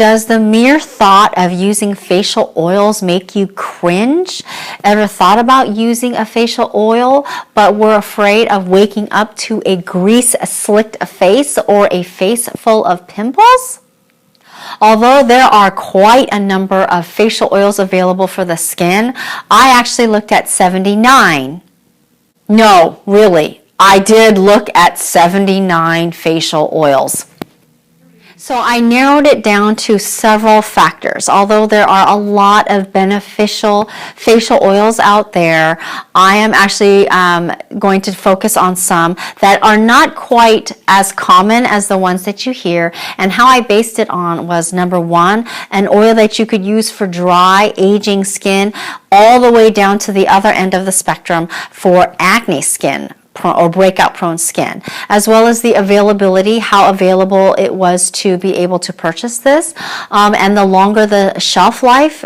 Does the mere thought of using facial oils make you cringe? Ever thought about using a facial oil but were afraid of waking up to a grease-slicked face or a face full of pimples? Although there are quite a number of facial oils available for the skin, I actually looked at 79. No, really, I did look at 79 facial oils. So I narrowed it down to several factors. Although there are a lot of beneficial facial oils out there, I am actually going to focus on some that are not quite as common as the ones that you hear. And how I based it on was, number one, an oil that you could use for dry, aging skin, all the way down to the other end of the spectrum for acne skin or breakout prone skin, as well as the availability, how available it was to be able to purchase this, and the longer the shelf life.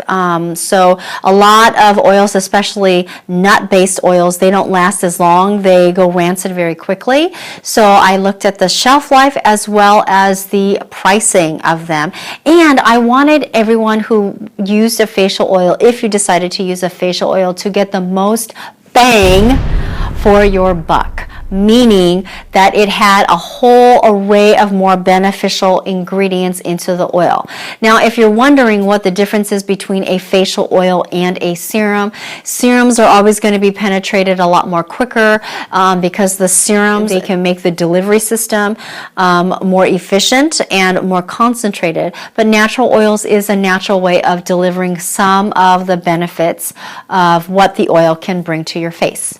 So a lot of oils, especially nut-based oils, they don't last as long. They go rancid very quickly. So I looked at the shelf life as well as the pricing of them. And I wanted everyone who used a facial oil, if you decided to use a facial oil, to get the most bang for your buck, meaning that it had a whole array of more beneficial ingredients into the oil. Now, if you're wondering what the difference is between a facial oil and a serum, serums are always going to be penetrated a lot more quicker because the serums, they can make the delivery system more efficient and more concentrated. But natural oils is a natural way of delivering some of the benefits of what the oil can bring to your face.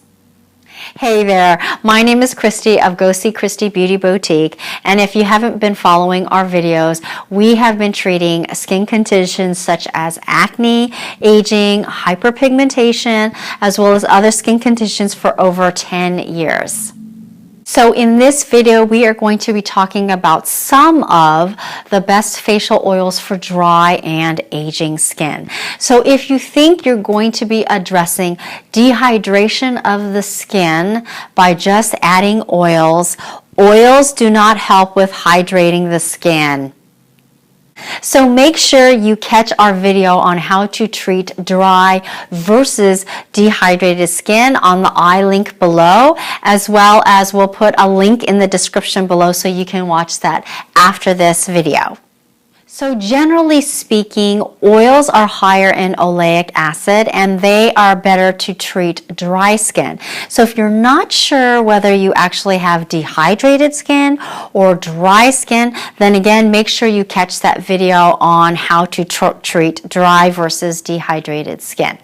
Hey there, my name is Christy of Go See Christy Beauty Boutique, and if you haven't been following our videos, we have been treating skin conditions such as acne, aging, hyperpigmentation, as well as other skin conditions for over 10 years. So in this video, we are going to be talking about some of the best facial oils for dry and aging skin. So if you think you're going to be addressing dehydration of the skin by just adding oils, oils do not help with hydrating the skin. So make sure you catch our video on how to treat dry versus dehydrated skin on the eye link below, as well as we'll put a link in the description below so you can watch that after this video. So generally speaking, oils are higher in oleic acid and they are better to treat dry skin. So if you're not sure whether you actually have dehydrated skin or dry skin, then again, make sure you catch that video on how to treat dry versus dehydrated skin.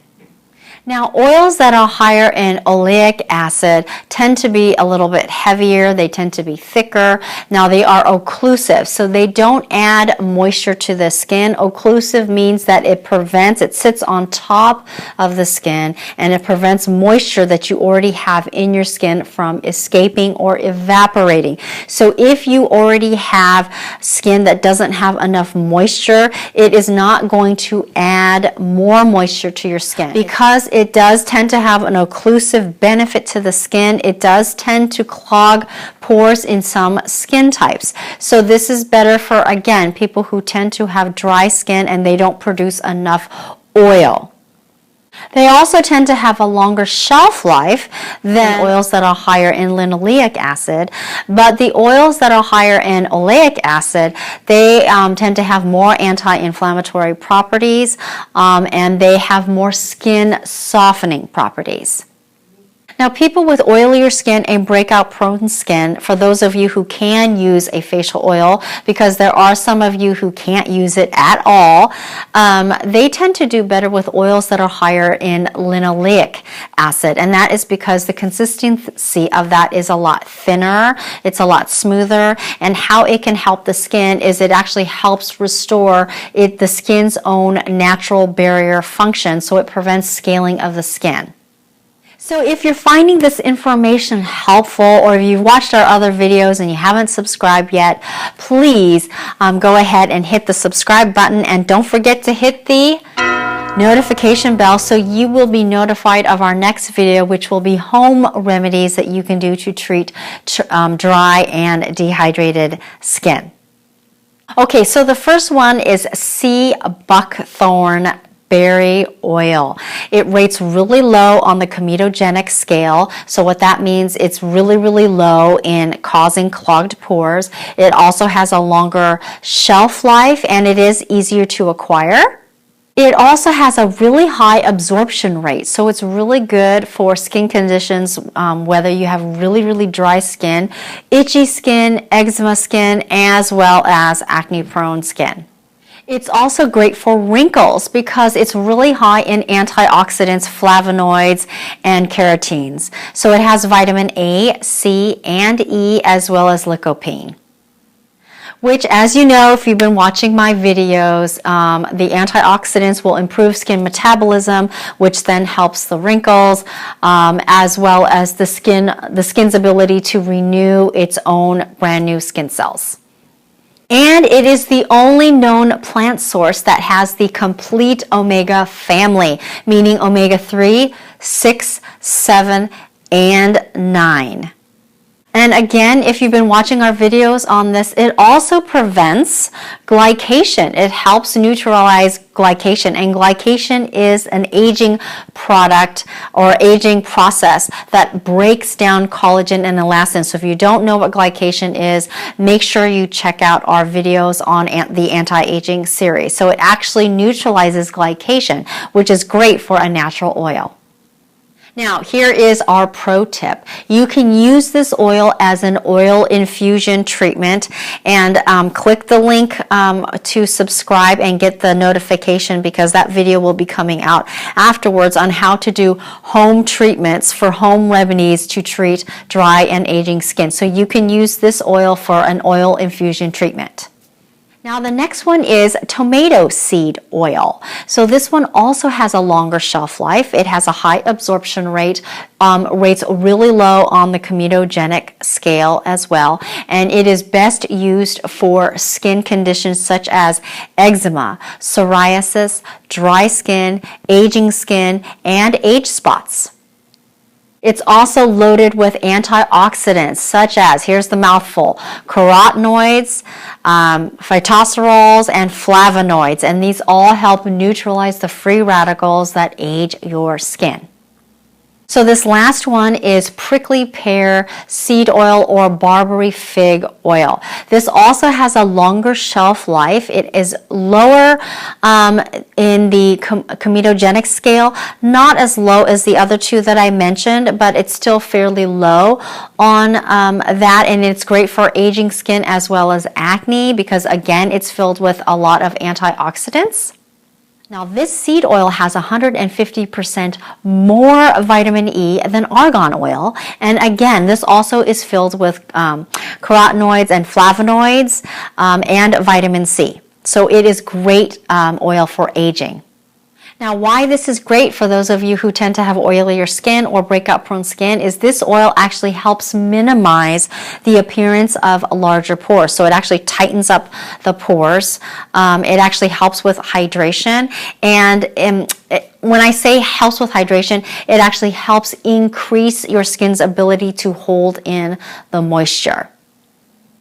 Now, oils that are higher in oleic acid tend to be a little bit heavier. They tend to be thicker. Now, they are occlusive, so they don't add moisture to the skin. Occlusive means that it sits on top of the skin, and it prevents moisture that you already have in your skin from escaping or evaporating. So if you already have skin that doesn't have enough moisture, it is not going to add more moisture to your skin. Because it does tend to have an occlusive benefit to the skin, it does tend to clog pores in some skin types. So this is better for, again, people who tend to have dry skin and they don't produce enough oil. They also tend to have a longer shelf life than oils that are higher in linoleic acid, but the oils that are higher in oleic acid, they tend to have more anti-inflammatory properties and they have more skin softening properties. Now, people with oilier skin and breakout prone skin, for those of you who can use a facial oil, because there are some of you who can't use it at all, they tend to do better with oils that are higher in linoleic acid. And that is because the consistency of that is a lot thinner, it's a lot smoother, and how it can help the skin is it actually helps restore the skin's own natural barrier function, so it prevents scaling of the skin. So if you're finding this information helpful, or if you've watched our other videos and you haven't subscribed yet, please go ahead and hit the subscribe button, and don't forget to hit the notification bell so you will be notified of our next video, which will be home remedies that you can do to treat dry and dehydrated skin. Okay, so the first one is sea buckthorn berry oil. It rates really low on the comedogenic scale. So what that means, it's really, really low in causing clogged pores. It also has a longer shelf life and it is easier to acquire. It also has a really high absorption rate, so it's really good for skin conditions, whether you have really, really dry skin, itchy skin, eczema skin, as well as acne-prone skin. It's also great for wrinkles because it's really high in antioxidants, flavonoids, and carotenes. So it has vitamin A, C, and E, as well as lycopene, which, as you know, if you've been watching my videos, the antioxidants will improve skin metabolism, which then helps the wrinkles, as well as the skin's ability to renew its own brand new skin cells. And it is the only known plant source that has the complete omega family, meaning omega-3, 6, 7, and 9. And again, if you've been watching our videos on this, it also prevents glycation. It helps neutralize glycation, and glycation is an aging product or aging process that breaks down collagen and elastin. So if you don't know what glycation is, make sure you check out our videos on the anti-aging series. So it actually neutralizes glycation, which is great for a natural oil. Now, here is our pro tip. You can use this oil as an oil infusion treatment, and click the link to subscribe and get the notification, because that video will be coming out afterwards on how to do home treatments for home remedies to treat dry and aging skin. So you can use this oil for an oil infusion treatment. Now the next one is tomato seed oil. So this one also has a longer shelf life. It has a high absorption rate, rates really low on the comedogenic scale as well, and it is best used for skin conditions such as eczema, psoriasis, dry skin, aging skin, and age spots. It's also loaded with antioxidants such as, here's the mouthful, carotenoids, phytosterols, and flavonoids, and these all help neutralize the free radicals that age your skin. So this last one is prickly pear seed oil or barberry fig oil. This also has a longer shelf life. It is lower in the comedogenic scale, not as low as the other two that I mentioned, but it's still fairly low on that, and it's great for aging skin as well as acne because, again, it's filled with a lot of antioxidants. Now this seed oil has 150% more vitamin E than argan oil, and again this also is filled with carotenoids and flavonoids and vitamin C. So it is great oil for aging. Now, why this is great for those of you who tend to have oilier skin or breakout prone skin is this oil actually helps minimize the appearance of larger pores. So it actually tightens up the pores. It actually helps with hydration, and when I say helps with hydration, it actually helps increase your skin's ability to hold in the moisture.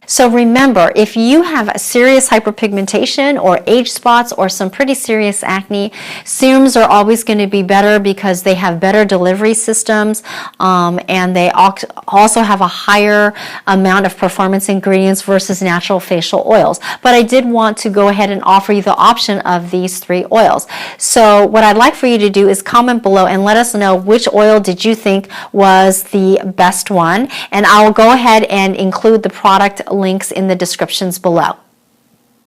So remember, if you have serious hyperpigmentation or age spots or some pretty serious acne, serums are always going to be better because they have better delivery systems, and they also have a higher amount of performance ingredients versus natural facial oils. But I did want to go ahead and offer you the option of these three oils. So what I'd like for you to do is comment below and let us know which oil did you think was the best one, and I'll go ahead and include the product links in the descriptions below.